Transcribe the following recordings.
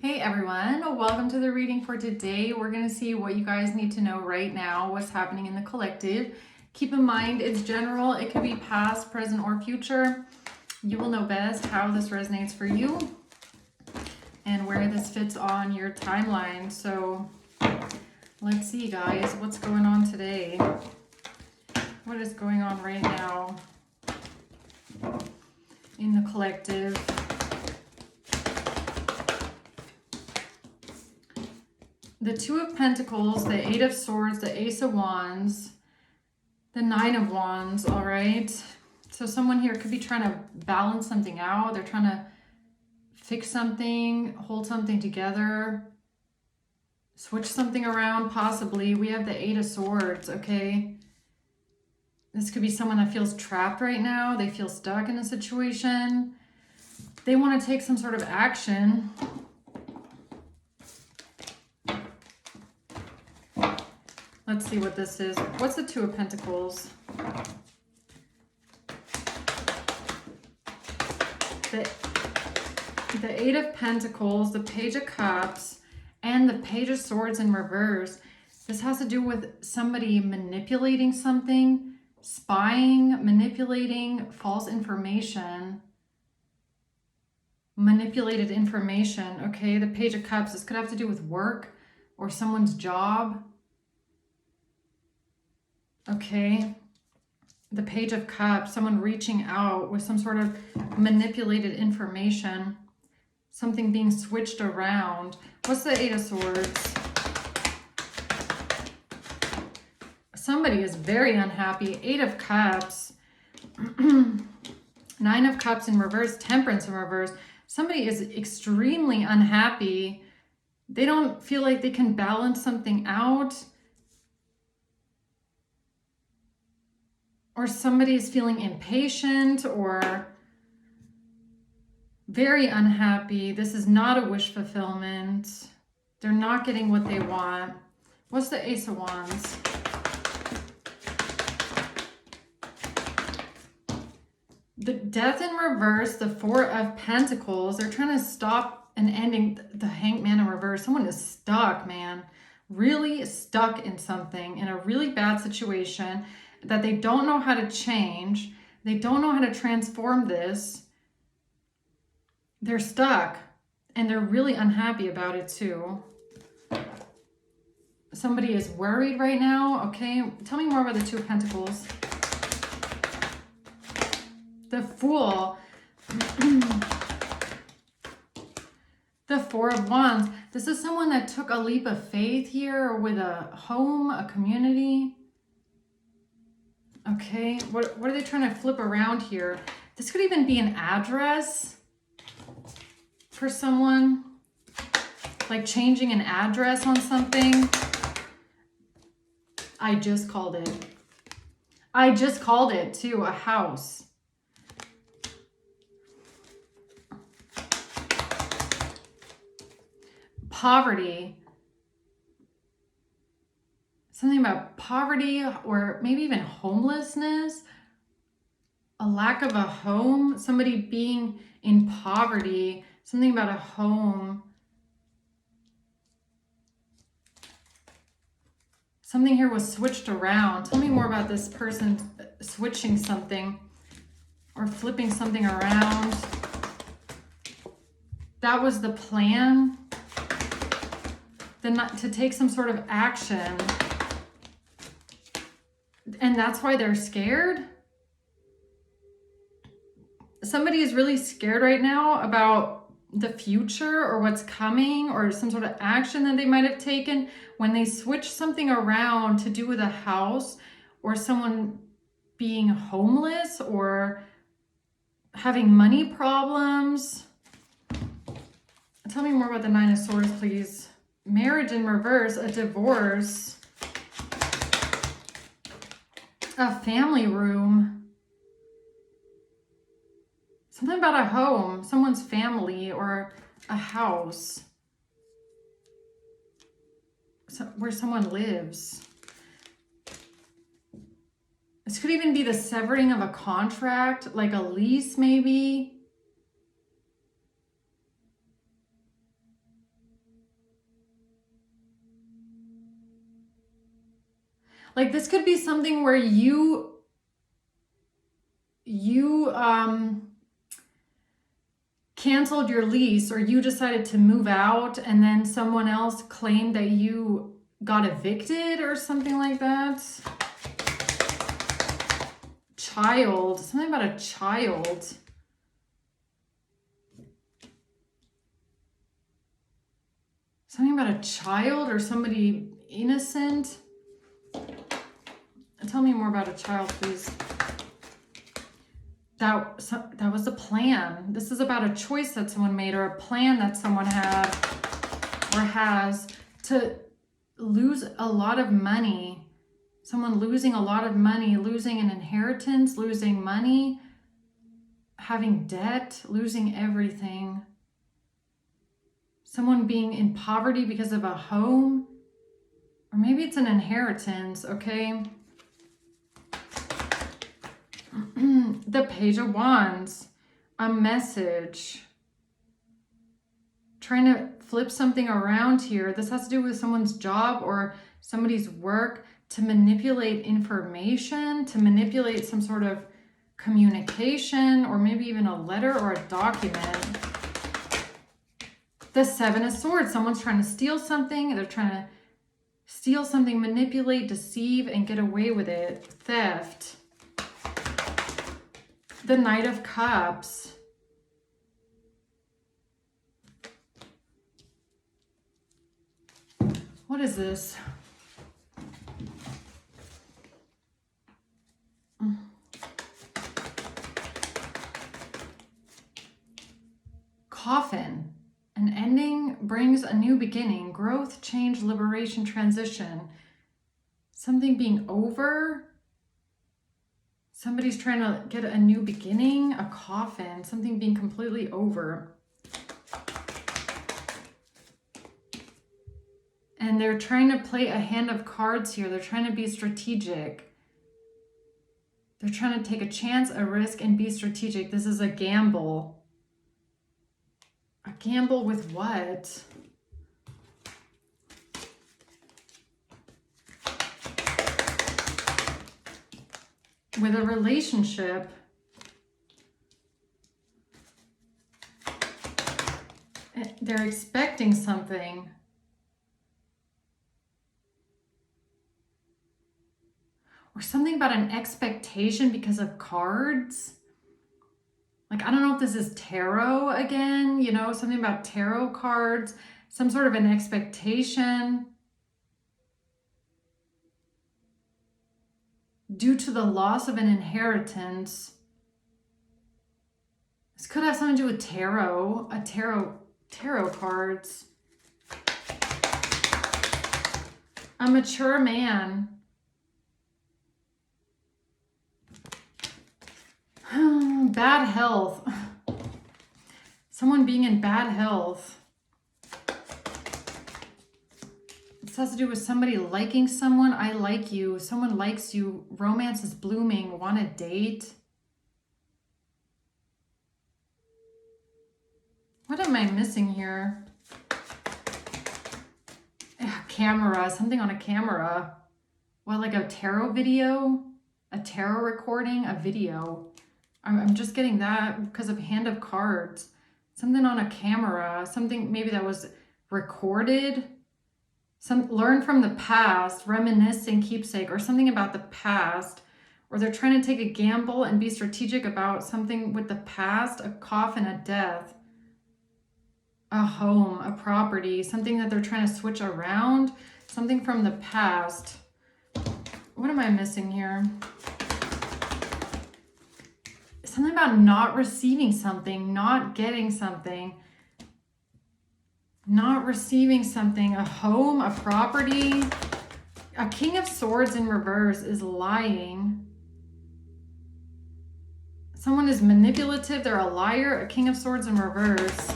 Hey everyone, welcome to the reading for today. We're going to see what you guys need to know right now, what's happening in the collective. Keep in mind it's general, it could be past, present, or future. You will know best how this resonates for you and where this fits on your timeline. So let's see, guys, what's going on today? What is going on right now in the collective? The Two of Pentacles, the Eight of Swords, the Ace of Wands, the Nine of Wands, all right? So someone here could be trying to balance something out. They're trying to fix something, hold something together, switch something around, possibly. We have the Eight of Swords, okay? This could be someone that feels trapped right now. They feel stuck in a situation. They want to take some sort of action. Let's see what this is. What's the Two of Pentacles? The Eight of Pentacles, the Page of Cups, and the Page of Swords in reverse. This has to do with somebody manipulating something, spying, manipulating false information, manipulated information, okay? The Page of Cups, this could have to do with work or someone's job. Okay, the Page of Cups, someone reaching out with some sort of manipulated information, something being switched around. What's the Eight of Swords? Somebody is very unhappy. Eight of Cups, Nine of Cups in reverse, Temperance in reverse. Somebody is extremely unhappy. They don't feel like they can balance something out. Or somebody is feeling impatient or very unhappy. This is not a wish fulfillment. They're not getting what they want. What's the Ace of Wands? The Death in reverse, the Four of Pentacles. They're trying to stop and ending the Hangman in reverse. Someone is stuck, man. Really stuck in something, in a really bad situation that they don't know how to change. They don't know how to transform this. They're stuck and they're really unhappy about it too. Somebody is worried right now. Okay, tell me more about the Two of Pentacles. The Fool. The Four of Wands. This is someone that took a leap of faith here with a home, a community. Okay, what are they trying to flip around here? This could even be an address for someone, like changing an address on something. I just called it. I just called it too, a house. Poverty. Something about poverty or maybe even homelessness, a lack of a home, somebody being in poverty, something about a home. Something here was switched around. Tell me more about this person switching something or flipping something around. That was the plan, to take some sort of action. And that's why they're scared. Somebody is really scared right now about the future or what's coming or some sort of action that they might have taken when they switch something around to do with a house or someone being homeless or having money problems. Tell me more about the Nine of Swords, please. Marriage in reverse, a divorce. A family room. Something about a home, someone's family or a house. Where someone lives. This could even be the severing of a contract, like a lease maybe. Like this could be something where you canceled your lease, or you decided to move out and then someone else claimed that you got evicted or something like that. Child, something about a child. Something about a child or somebody innocent. Tell me more about a child, please. That was the plan. This is about a choice that someone made, or a plan that someone had or has to lose a lot of money. Someone losing a lot of money, losing an inheritance, losing money, having debt, losing everything. Someone being in poverty because of a home, or maybe it's an inheritance, okay? The Page of Wands, a message. Trying to flip something around here. This has to do with someone's job or somebody's work, to manipulate information, to manipulate some sort of communication, or maybe even a letter or a document. The Seven of Swords, someone's trying to steal something. They're trying to steal something, manipulate, deceive, and get away with it. Theft. The Knight of Cups. What is this? Coffin. An ending brings a new beginning. Growth, change, liberation, transition. Something being over. Somebody's trying to get a new beginning. A coffin. Something being completely over. And they're trying to play a hand of cards here. They're trying to be strategic. They're trying to take a chance, a risk, and be strategic. This is a gamble. A gamble with what? With a relationship. They're expecting something. Or something about an expectation because of cards. Like, I don't know if this is tarot again, you know, something about tarot cards, some sort of an expectation due to the loss of an inheritance. This could have something to do with tarot, tarot cards. A mature man. Bad health. Someone being in bad health. This has to do with somebody liking someone. I like you. Someone likes you. Romance is blooming. Want a date. What am I missing here? Camera. Something on a camera. What, like a tarot video? A tarot recording? A video? I'm just getting that because of Hand of Cards. Something on a camera, something maybe that was recorded. Learn from the past, reminiscing, keepsake, or something about the past. Or they're trying to take a gamble and be strategic about something with the past, a coffin, a death, a home, a property, something that they're trying to switch around, something from the past. What am I missing here? Something about not receiving something, not getting something, not receiving something, a home, a property. A King of Swords in reverse is lying. Someone is manipulative, they're a liar. A King of Swords in reverse.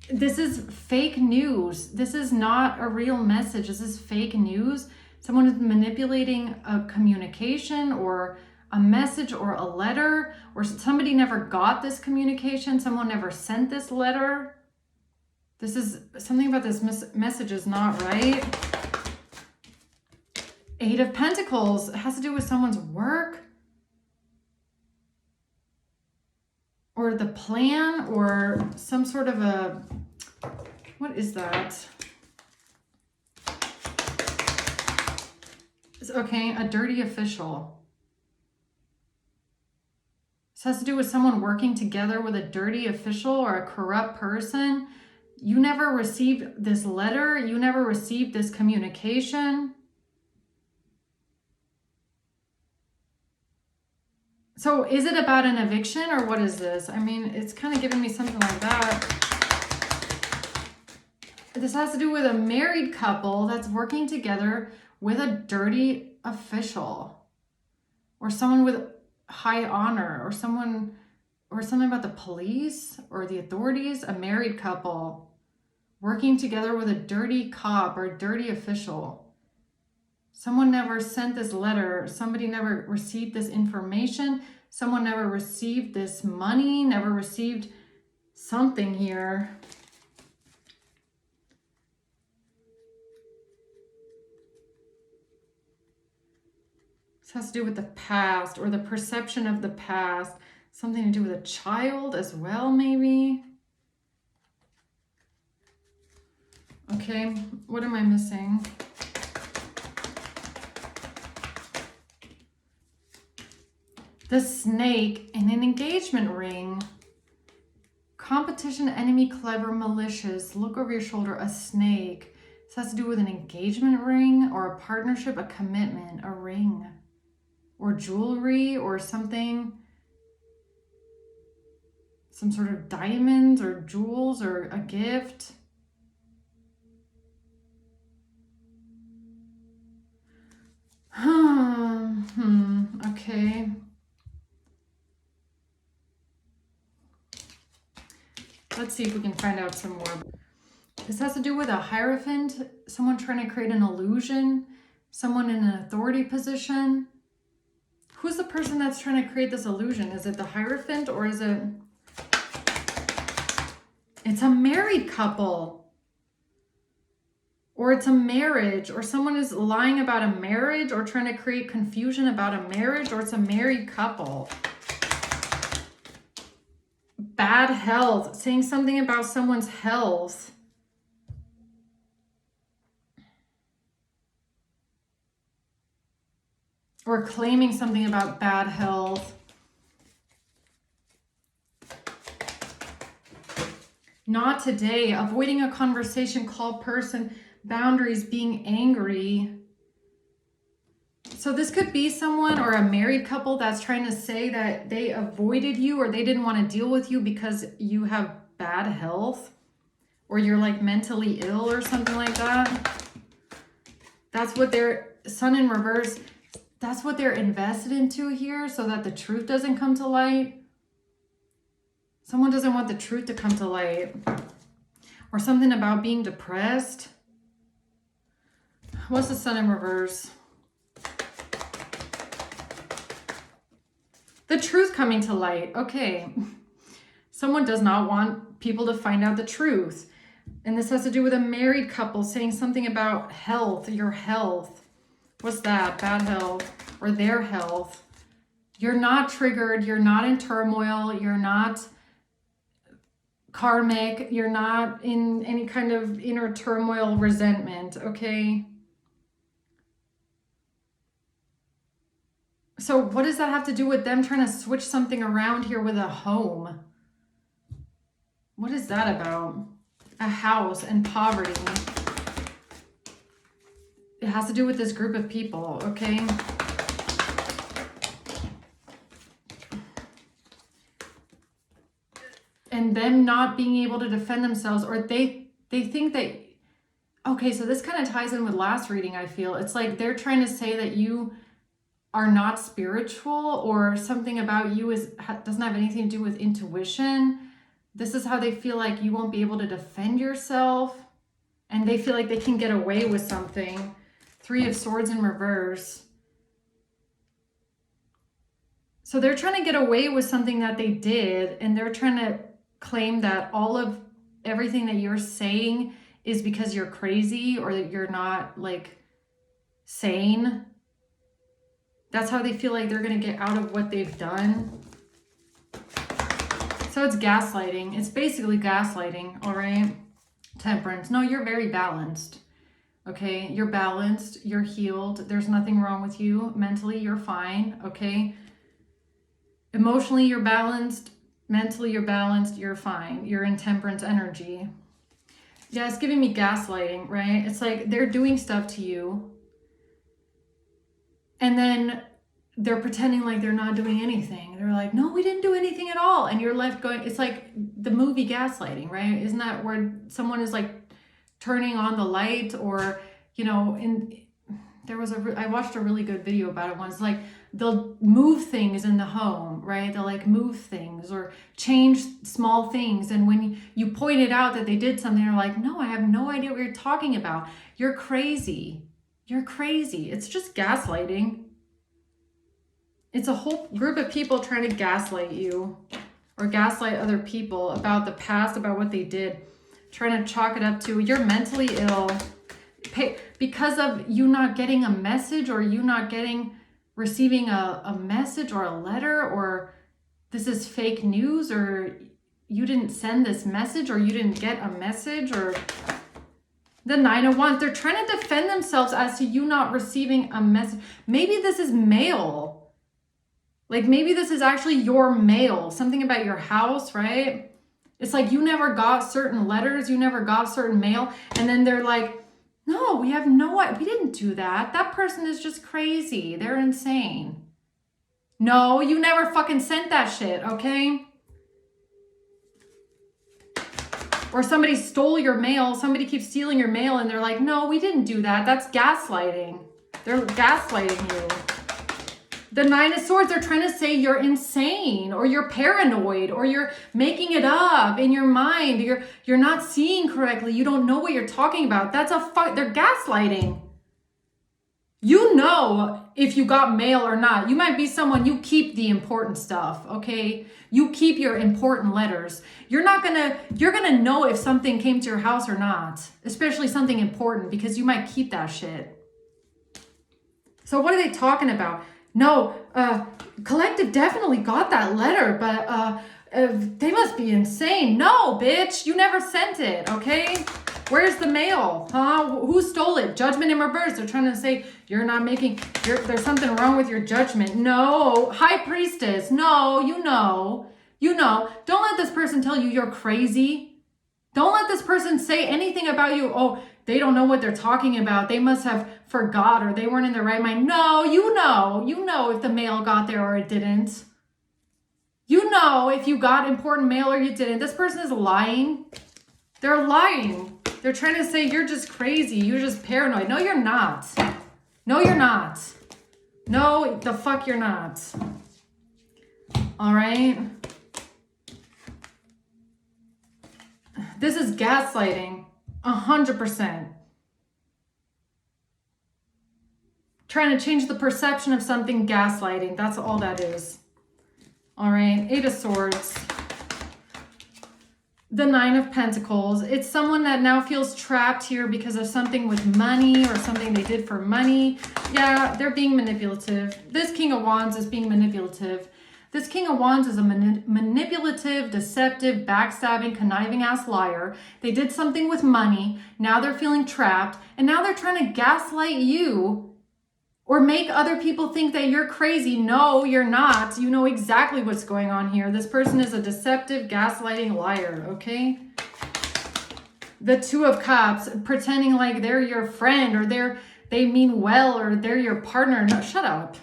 This is fake news. This is not a real message. This is fake news. Someone is manipulating a communication or a message or a letter, or somebody never got this communication, someone never sent this letter. This is something about this message is not right. Eight of Pentacles. It has to do with someone's work or the plan or some sort of a, what is that? Okay, a dirty official. This has to do with someone working together with a dirty official or a corrupt person. You never received this letter. You never received this communication. So is it about an eviction or what is this? I mean, it's kind of giving me something like that. This has to do with a married couple that's working together with a dirty official or someone with high honor or someone or something about the police or the authorities. A married couple working together with a dirty cop or a dirty official. Someone never sent this letter. Somebody never received this information. Someone never received this money, never received something here. This has to do with the past or the perception of the past. Something to do with a child as well, maybe. Okay, what am I missing? The snake in an engagement ring. Competition, enemy, clever, malicious. Look over your shoulder, a snake. This has to do with an engagement ring or a partnership, a commitment, a ring. Or jewelry or something. Some sort of diamonds or jewels or a gift. Okay. Let's see if we can find out some more. This has to do with a hierophant, someone trying to create an illusion, someone in an authority position. Who's the person that's trying to create this illusion? Is it the hierophant or is it... It's a married couple. Or it's a marriage, or someone is lying about a marriage or trying to create confusion about a marriage, or it's a married couple. Bad health, saying something about someone's health. Or claiming something about bad health. Not today. Avoiding a conversation, call person, boundaries, being angry. So this could be someone or a married couple that's trying to say that they avoided you or they didn't want to deal with you because you have bad health or you're like mentally ill or something like that. That's what their sun in reverse, that's what they're invested into here so that the truth doesn't come to light. Someone doesn't want the truth to come to light. Or something about being depressed. What's the sun in reverse? The truth coming to light. Okay. Someone does not want people to find out the truth. And this has to do with a married couple saying something about health, your health. What's that? Bad health or their health. You're not triggered. You're not in turmoil. You're not karmic. You're not in any kind of inner turmoil, resentment. Okay. So what does that have to do with them trying to switch something around here with a home? What is that about? A house and poverty. It has to do with this group of people, okay? And them not being able to defend themselves, or they think that, okay, so this kind of ties in with last reading, I feel. It's like they're trying to say that you are not spiritual or something about you doesn't have anything to do with intuition. This is how they feel like you won't be able to defend yourself. And they feel like they can get away with something. Three of Swords in reverse. So they're trying to get away with something that they did. And they're trying to claim that all of everything that you're saying is because you're crazy or that you're not like sane. That's how they feel like they're going to get out of what they've done. So it's gaslighting. It's basically gaslighting, all right? Temperance. No, you're very balanced, okay? You're balanced. You're healed. There's nothing wrong with you. Mentally, you're fine, okay? Emotionally, you're balanced. Mentally, you're balanced. You're fine. You're in temperance energy. Yeah, it's giving me gaslighting, right? It's like they're doing stuff to you, and then they're pretending like they're not doing anything. They're like, no, we didn't do anything at all. And you're left going, it's like the movie Gaslighting, right? Isn't that where someone is like turning on the light, or, you know, I watched a really good video about it once. Like they'll move things in the home, right? They'll like move things or change small things. And when you pointed out that they did something, they're like, no, I have no idea what you're talking about. You're crazy. You're crazy. It's just gaslighting. It's a whole group of people trying to gaslight you or gaslight other people about the past, about what they did, trying to chalk it up to you're mentally ill because of you not getting a message, or you not receiving a message or a letter, or this is fake news, or you didn't send this message, or you didn't get a message, or the 9 of Wands. They're trying to defend themselves as to you not receiving a message. Maybe this is mail. Like maybe this is actually your mail, something about your house, right? It's like you never got certain letters, you never got certain mail. And then they're like, no, we didn't do that. That person is just crazy. They're insane. No, you never fucking sent that shit, okay? Or somebody stole your mail, somebody keeps stealing your mail, and they're like, no, we didn't do that. That's gaslighting. They're gaslighting you. The 9 of Swords, they're trying to say you're insane, or you're paranoid, or you're making it up in your mind. You're not seeing correctly. You don't know what you're talking about. They're gaslighting. You know if you got mail or not. You might be someone, you keep the important stuff, okay? You keep your important letters. You're gonna know if something came to your house or not, especially something important, because you might keep that shit. So what are they talking about? No, Collective definitely got that letter, but they must be insane. No, bitch, you never sent it, okay? Where's the mail, huh? Who stole it? Judgment in reverse. They're trying to say there's something wrong with your judgment. No, High Priestess, no, you know. Don't let this person tell you you're crazy. Don't let this person say anything about you. Oh, they don't know what they're talking about. They must have forgot, or they weren't in their right mind. No, you know if the mail got there or it didn't. You know if you got important mail or you didn't. This person is lying. They're lying. They're trying to say you're just crazy. You're just paranoid. No, you're not. No, you're not. No, the fuck you're not. All right. This is gaslighting. 100%. Trying to change the perception of something, gaslighting. That's all that is. All right, 8 of Swords. The 9 of Pentacles. It's someone that now feels trapped here because of something with money or something they did for money. Yeah, they're being manipulative. This King of Wands is being manipulative. This King of Wands is a manipulative, deceptive, backstabbing, conniving ass liar. They did something with money. Now they're feeling trapped. And now they're trying to gaslight you or make other people think that you're crazy. No, you're not. You know exactly what's going on here. This person is a deceptive, gaslighting liar, okay? The 2 of Cups, pretending like they're your friend, or they mean well, or they're your partner. No, shut up.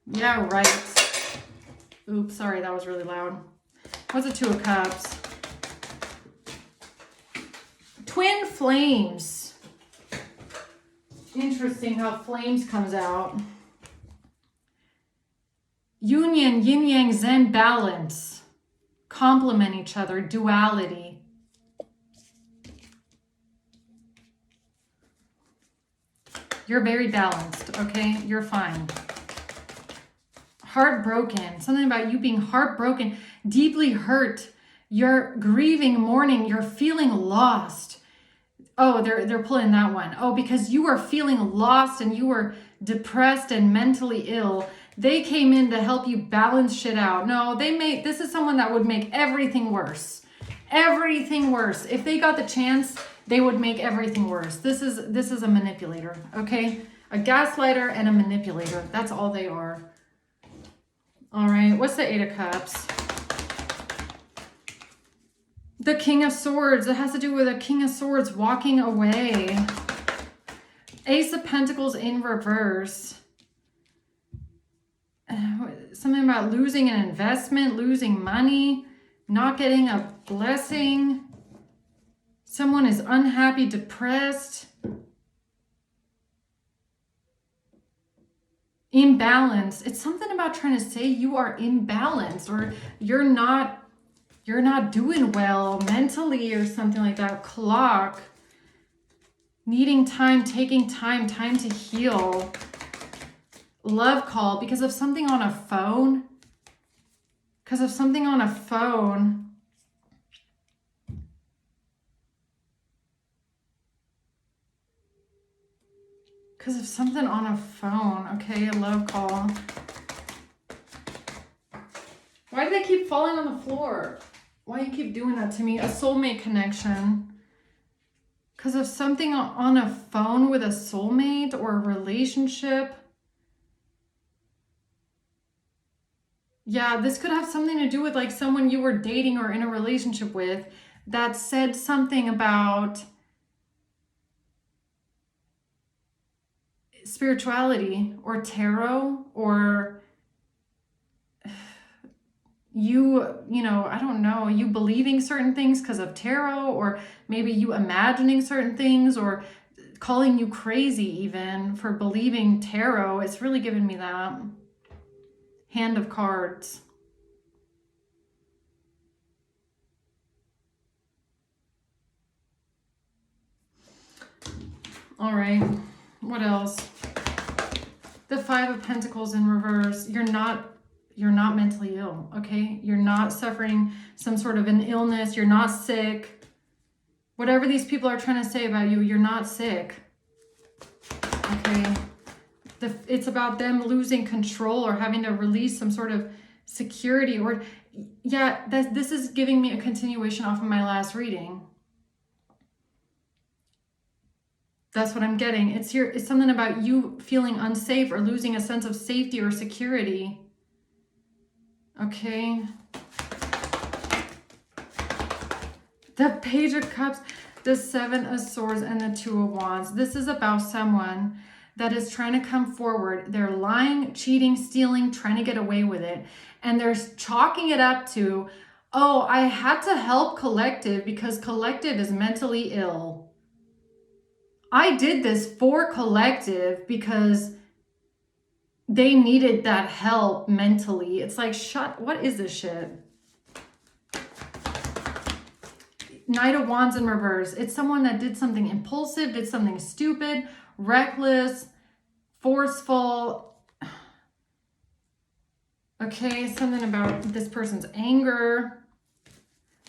Yeah, right. Oops, sorry, that was really loud. What's a 2 of Cups? Twin flames. Interesting how flames comes out. Union, yin yang, zen, balance. Complement each other, duality. You're very balanced, okay? You're fine. Heartbroken. Something about you being heartbroken, deeply hurt. You're grieving, mourning. You're feeling lost. Oh, they're pulling that one. Oh, because you were feeling lost and you were depressed and mentally ill. They came in to help you balance shit out. No, this is someone that would make everything worse. Everything worse. If they got the chance, they would make everything worse. This is a manipulator, okay? A gaslighter and a manipulator. That's all they are. All right, what's the Eight of Cups? The King of Swords. It has to do with a King of Swords walking away. Ace of Pentacles in reverse. Something about losing an investment, losing money, not getting a blessing. Someone is unhappy, depressed. Imbalanced. It's something about trying to say you are imbalanced or you're not doing well mentally or something like that. Clock. Needing time, taking time to heal. Love call because of something on a phone. Because of something on a phone. Because of something on a phone. Okay, a love call. Why do they keep falling on the floor? Why do you keep doing that to me? A soulmate connection. Because of something on a phone with a soulmate or a relationship. Yeah, this could have something to do with like someone you were dating or in a relationship with that said something about spirituality or tarot or you know, I don't know, you believing certain things because of tarot, or maybe you imagining certain things, or calling you crazy even for believing tarot. It's really giving me that. Hand of Cards. All right, what else? The Five of Pentacles in reverse. You're not mentally ill, okay? You're not suffering some sort of an illness. You're not sick. Whatever these people are trying to say about you, you're not sick, okay? It's about them losing control or having to release some sort of security, or yeah, this is giving me a continuation off of my last reading. That's what I'm getting. It's something about you feeling unsafe or losing a sense of safety or security. Okay. The Page of Cups, the Seven of Swords, and the Two of Wands. This is about someone that is trying to come forward. They're lying, cheating, stealing, trying to get away with it. And they're chalking it up to, oh, I had to help Collective because Collective is mentally ill. I did this for Collective because they needed that help mentally. It's like, what is this shit? Knight of Wands in reverse. It's someone that did something impulsive, did something stupid, reckless, forceful. Okay, something about this person's anger.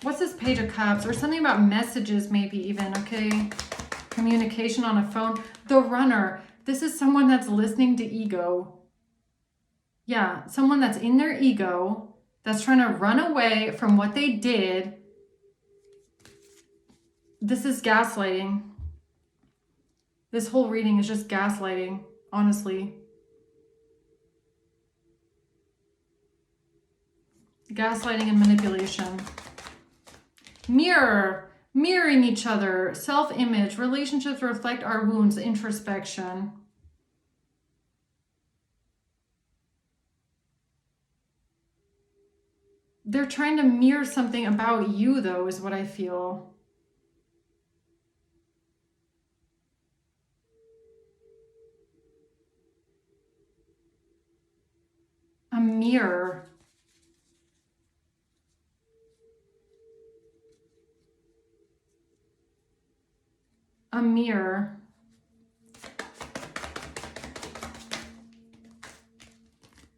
What's this Page of Cups? Or something about messages maybe even, okay? Communication on a phone. The Runner. This is someone that's listening to ego. Yeah, someone that's in their ego, that's trying to run away from what they did. This is gaslighting. This whole reading is just gaslighting, honestly. Gaslighting and manipulation. Mirror. Mirroring each other. Self-image. Relationships reflect our wounds. Introspection. They're trying to mirror something about you, though, is what I feel. A mirror. A mirror.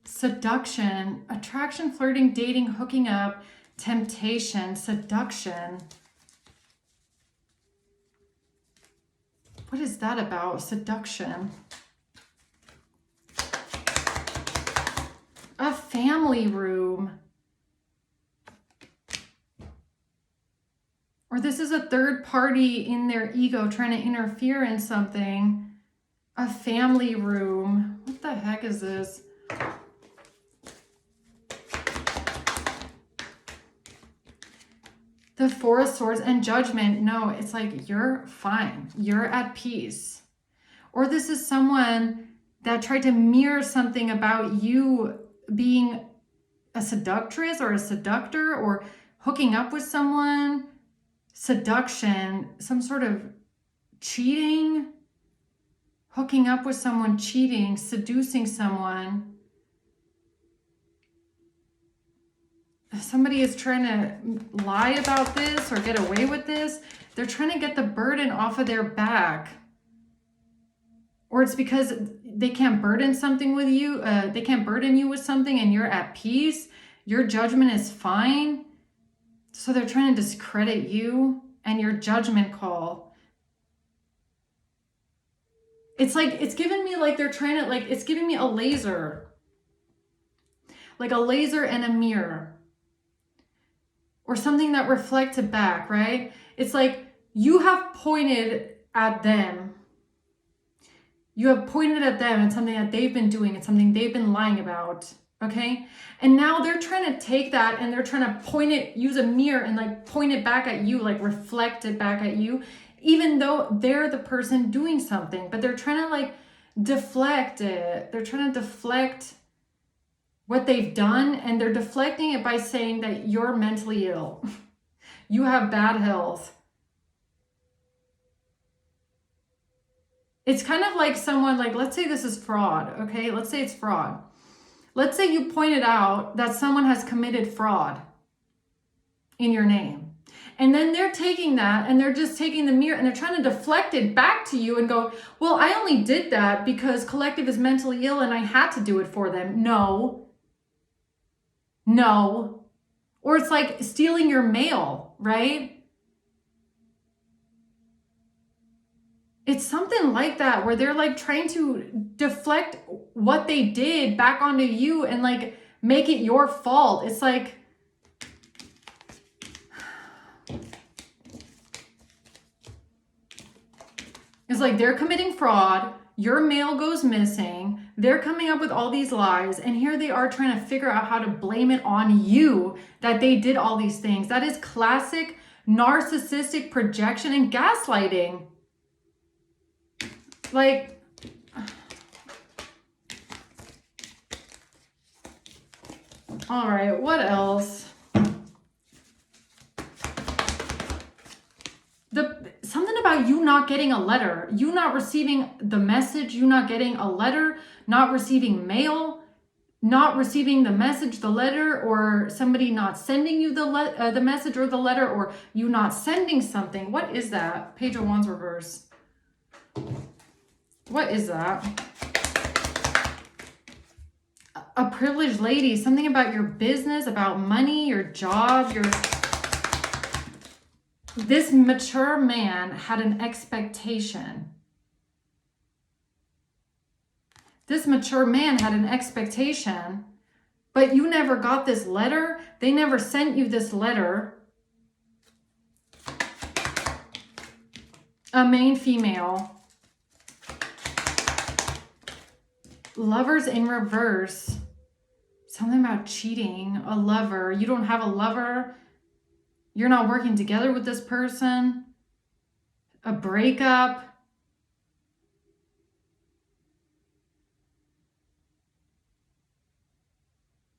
Seduction, attraction, flirting, dating, hooking up, temptation, seduction. What is that about? Seduction. A family room. Or this is a third party in their ego trying to interfere in something. A family room. What the heck is this? The Four of Swords and Judgment. No, it's like you're fine. You're at peace. Or this is someone that tried to mirror something about you being a seductress or a seductor or hooking up with someone. Seduction, some sort of cheating, hooking up with someone, cheating, seducing someone. Somebody is trying to lie about this or get away with this. They're trying to get the burden off of their back. Or it's because they can't burden something with you. They can't burden you with something and you're at peace. Your judgment is fine. So they're trying to discredit you and your judgment call. It's like, it's giving me like they're trying to, like, it's giving me a laser. Like a laser and a mirror. Or something that reflects it back, right? It's like you have pointed at them. You have pointed at them and something that they've been doing. It's something they've been lying about. Okay. And now they're trying to take that and they're trying to point it, use a mirror and like point it back at you, like reflect it back at you, even though they're the person doing something, but they're trying to like deflect it. They're trying to deflect what they've done, and they're deflecting it by saying that you're mentally ill. You have bad health. It's kind of like someone, like, let's say this is fraud, okay? Let's say it's fraud. Let's say you pointed out that someone has committed fraud in your name. And then they're taking that and they're just taking the mirror and they're trying to deflect it back to you and go, well, I only did that because Collective is mentally ill and I had to do it for them. No. Or it's like stealing your mail, right? It's something like that where they're like trying to deflect what they did back onto you and like make it your fault. It's like, they're committing fraud. Your mail goes missing. They're coming up with all these lies. And here they are trying to figure out how to blame it on you that they did all these things. That is classic narcissistic projection and gaslighting. Like, all right, what else? Something about you not getting a letter, you not receiving the message, you not getting a letter, not receiving mail, not receiving the message, the letter, or somebody not sending you the message or the letter, or you not sending something. What is that? Page of Wands reverse. What is that? A privileged lady, something about your business, about money, your job, This mature man had an expectation. This mature man had an expectation, but you never got this letter. They never sent you this letter. A main female. Lovers in reverse. Something about cheating. A lover. You don't have a lover. You're not working together with this person. A breakup.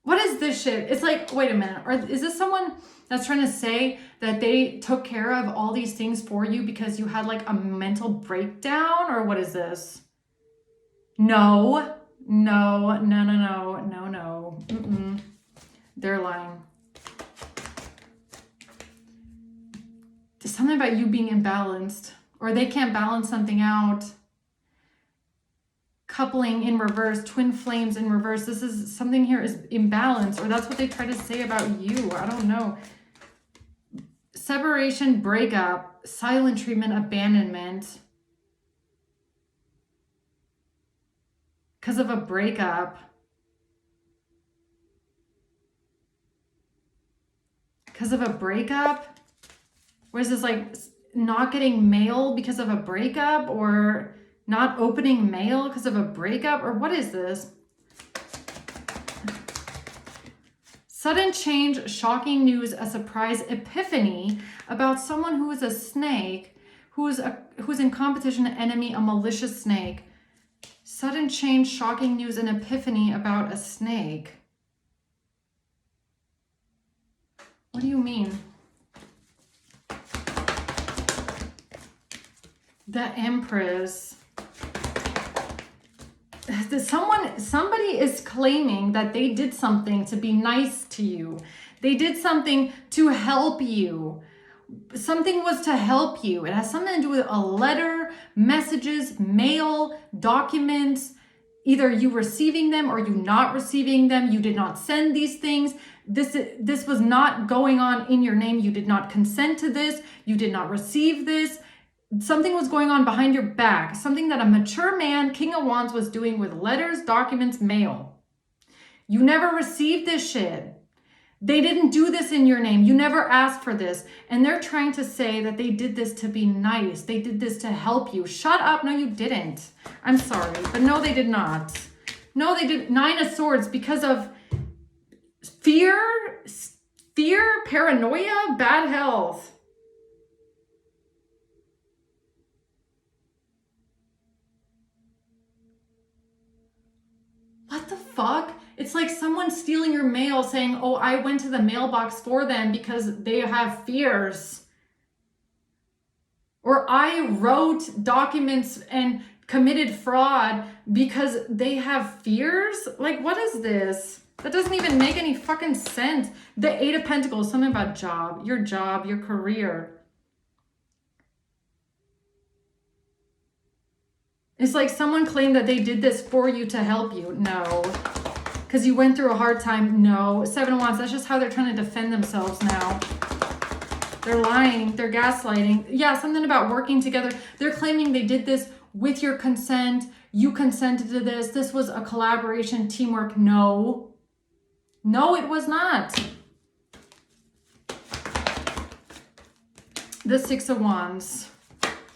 What is this shit? It's like, wait a minute. Or is this someone that's trying to say that they took care of all these things for you because you had like a mental breakdown? Or what is this? No. They're lying. There's something about you being imbalanced, or they can't balance something out. Coupling in reverse, twin flames in reverse. This is something here is imbalanced, or that's what they try to say about you. I don't know. Separation, breakup, silent treatment, abandonment. because of a breakup. Because of a breakup? What is this, like not getting mail because of a breakup, or not opening mail because of a breakup, or what is this? Sudden change, shocking news, a surprise epiphany about someone who is a snake, who's in competition, an enemy, a malicious snake. Sudden change, shocking news, an epiphany about a snake. What do you mean? The Empress. Somebody is claiming that they did something to be nice to you. They did something to help you. Something was to help you. It has something to do with a letter, messages, mail, documents, either you receiving them or you not receiving them. You did not send these things. This was not going on in your name. You did not consent to this. You did not receive this. Something was going on behind your back. Something that a mature man, King of Wands, was doing with letters, documents, mail. You never received this shit. They didn't do this in your name. You never asked for this. And they're trying to say that they did this to be nice. They did this to help you. Shut up. No, you didn't. I'm sorry. But no, they did not. No, they did. 9 of Swords, because of fear, paranoia, bad health. What the fuck? It's like someone stealing your mail saying, oh, I went to the mailbox for them because they have fears. Or I wrote documents and committed fraud because they have fears? Like, what is this? That doesn't even make any fucking sense. The 8 of Pentacles, something about job, your career. It's like someone claimed that they did this for you to help you. No. Because you went through a hard time. No. 7 of Wands, that's just how they're trying to defend themselves now. They're lying. They're gaslighting. Yeah, something about working together. They're claiming they did this with your consent. You consented to this. This was a collaboration, teamwork. No. No, it was not. The 6 of Wands.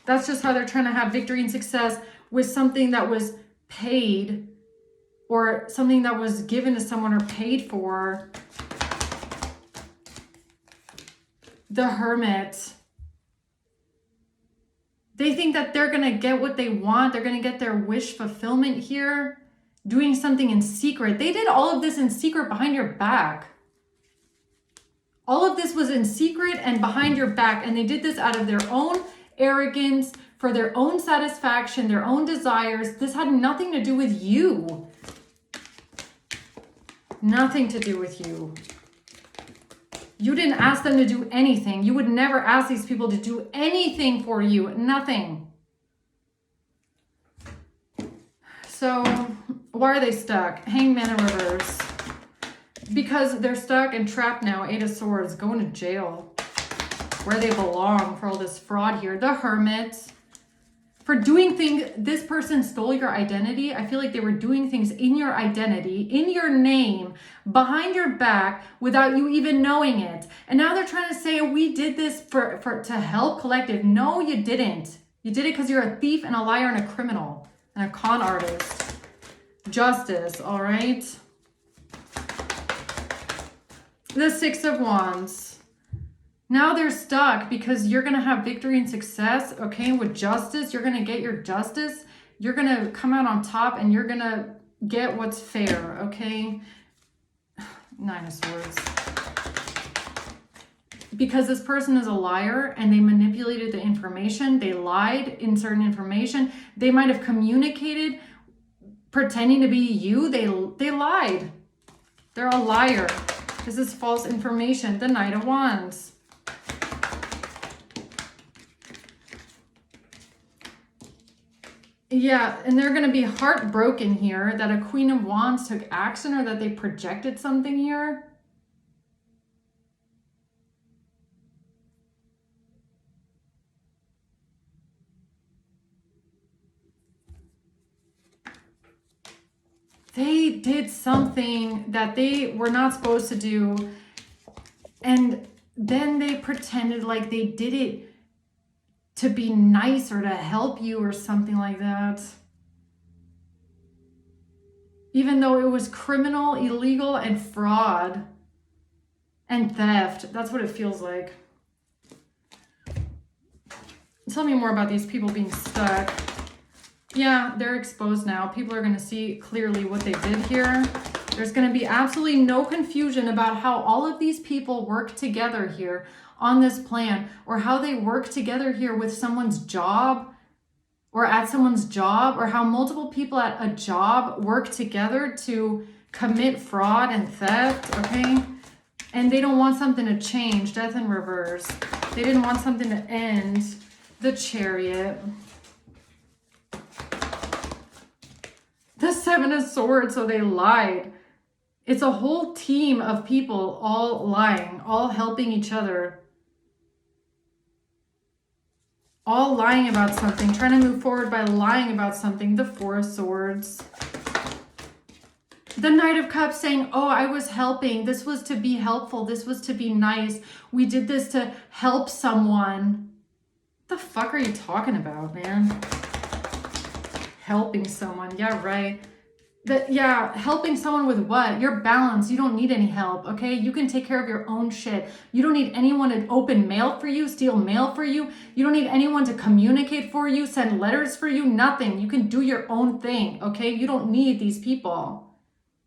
That's just how they're trying to have victory and success with something that was paid, or something that was given to someone or paid for. The Hermit. They think that they're going to get what they want. They're going to get their wish fulfillment here, doing something in secret. They did all of this in secret behind your back. All of this was in secret and behind your back, and they did this out of their own arrogance, for their own satisfaction, their own desires. This had nothing to do with you. Nothing to do with you. You didn't ask them to do anything. You would never ask these people to do anything for you. Nothing. So why are they stuck? Hangman in reverse. Because they're stuck and trapped now. 8 of Swords, going to jail where they belong for all this fraud here. The Hermit. For doing things, this person stole your identity. I feel like they were doing things in your identity, in your name, behind your back, without you even knowing it. And now they're trying to say, we did this to help collective. No, you didn't. You did it because you're a thief and a liar and a criminal and a con artist. Justice, all right? The 6 of Wands. Now they're stuck because you're going to have victory and success, okay? With justice, you're going to get your justice. You're going to come out on top and you're going to get what's fair, okay? 9 of Swords. Because this person is a liar and they manipulated the information. They lied in certain information. They might have communicated pretending to be you. They lied. They're a liar. This is false information. The Knight of Wands. Yeah, and they're going to be heartbroken here that a Queen of Wands took action, or that they projected something here. they did something that they were not supposed to do, and then they pretended like they did it to be nice or to help you or something like that. Even though it was criminal, illegal, and fraud and theft. That's what it feels like. Tell me more about these people being stuck. Yeah, they're exposed now. People are going to see clearly what they did here. There's going to be absolutely no confusion about how all of these people work together here on this plan, or how they work together here with someone's job or at someone's job, or how multiple people at a job work together to commit fraud and theft, okay? And they don't want something to change. Death in reverse. They didn't want something to end. The Chariot. The Seven of Swords, so they lied. It's a whole team of people all lying, all helping each other. All lying about something, trying to move forward by lying about something. The Four of Swords. The Knight of Cups saying, oh, I was helping. This was to be helpful. This was to be nice. We did this to help someone. What the fuck are you talking about, man? Helping someone. Yeah, right. Helping someone with what? You're balanced. You don't need any help, okay? You can take care of your own shit. You don't need anyone to open mail for you, steal mail for you. You don't need anyone to communicate for you, send letters for you, nothing. You can do your own thing, okay? You don't need these people.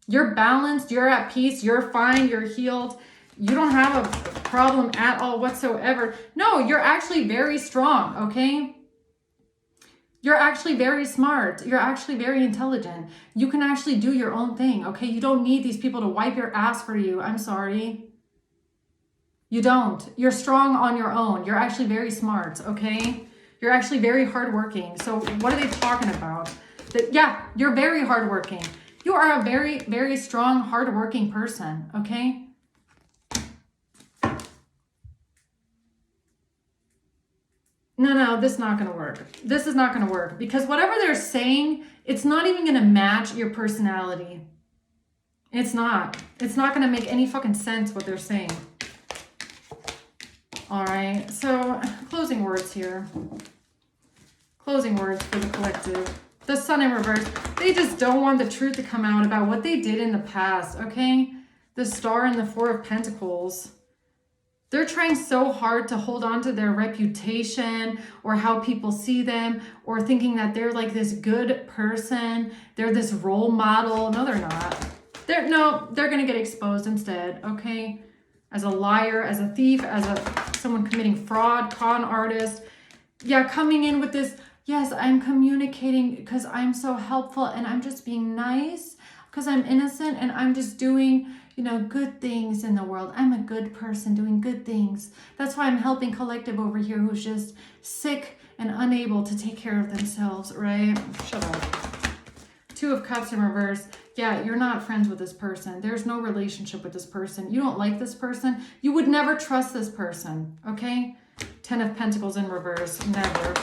You're balanced, you're at peace, you're fine, you're healed. You don't have a problem at all whatsoever. No, you're actually very strong, okay? You're actually very smart. You're actually very intelligent. You can actually do your own thing, okay? You don't need these people to wipe your ass for you. I'm sorry. You don't. You're strong on your own. You're actually very smart, okay? You're actually very hardworking. So what are they talking about? You're very hardworking. You are a very, very strong, hardworking person, okay? No, this is not going to work. This is not going to work because whatever they're saying, it's not even going to match your personality. It's not. It's not going to make any fucking sense what they're saying. All right. So closing words here. Closing words for the collective. The Sun in reverse. They just don't want the truth to come out about what they did in the past, okay? The Star and the Four of Pentacles. They're trying so hard to hold on to their reputation or how people see them, or thinking that they're like this good person. They're this role model. No, they're not. They're going to get exposed instead, okay? As a liar, as a thief, as someone committing fraud, con artist. Yeah, coming in with this, yes, I'm communicating because I'm so helpful and I'm just being nice because I'm innocent and I'm just doing, good things in the world. I'm a good person doing good things. That's why I'm helping collective over here who's just sick and unable to take care of themselves, right? Shut up. Two of Cups in reverse. Yeah, you're not friends with this person. There's no relationship with this person. You don't like this person. You would never trust this person, okay? Ten of Pentacles in reverse. Never.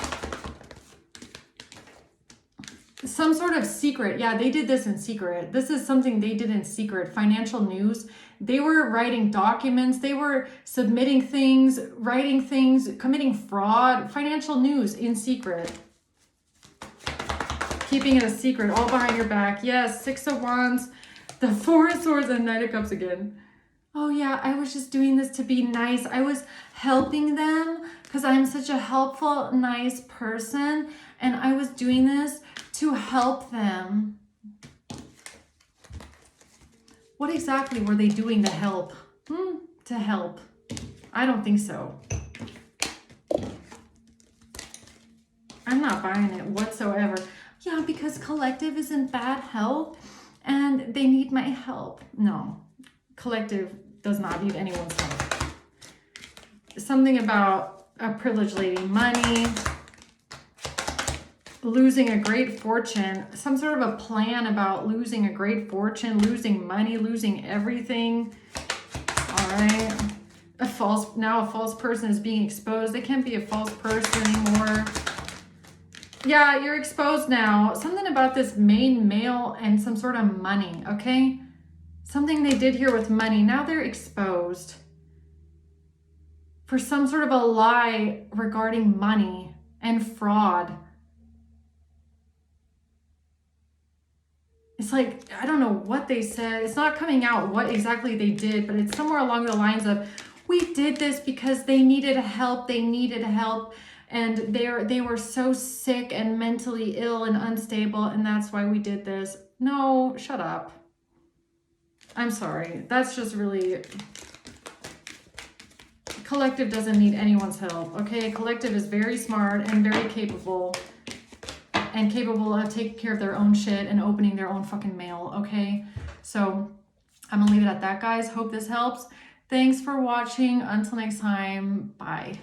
Some sort of secret. Yeah, they did this in secret. This is something they did in secret. Financial news. They were writing documents. They were submitting things, writing things, committing fraud. Financial news in secret. Keeping it a secret, all behind your back. Yes, Six of Wands, the Four of Swords, and Knight of Cups again. Oh yeah, I was just doing this to be nice. I was helping them because I'm such a helpful, nice person. And I was doing this to help them. What exactly were they doing to help? To help. I don't think so. I'm not buying it whatsoever. Yeah, because collective is in bad health and they need my help. No, collective does not need anyone's help. Something about a privileged lady, money, losing a great fortune, some sort of a plan about losing a great fortune, losing money, losing everything. All right. Now a false person is being exposed. They can't be a false person anymore. Yeah, you're exposed now. Something about this main male and some sort of money, okay? Something they did here with money. Now they're exposed for some sort of a lie regarding money and fraud. It's like, I don't know what they said. It's not coming out what exactly they did, but it's somewhere along the lines of, we did this because they needed help. They needed help. And they were so sick and mentally ill and unstable. And that's why we did this. No, shut up. I'm sorry. That's just really... Collective doesn't need anyone's help, okay? Collective is very smart and very capable. And capable of taking care of their own shit and opening their own fucking mail, okay? So I'm gonna leave it at that, guys. Hope this helps. Thanks for watching. Until next time, bye.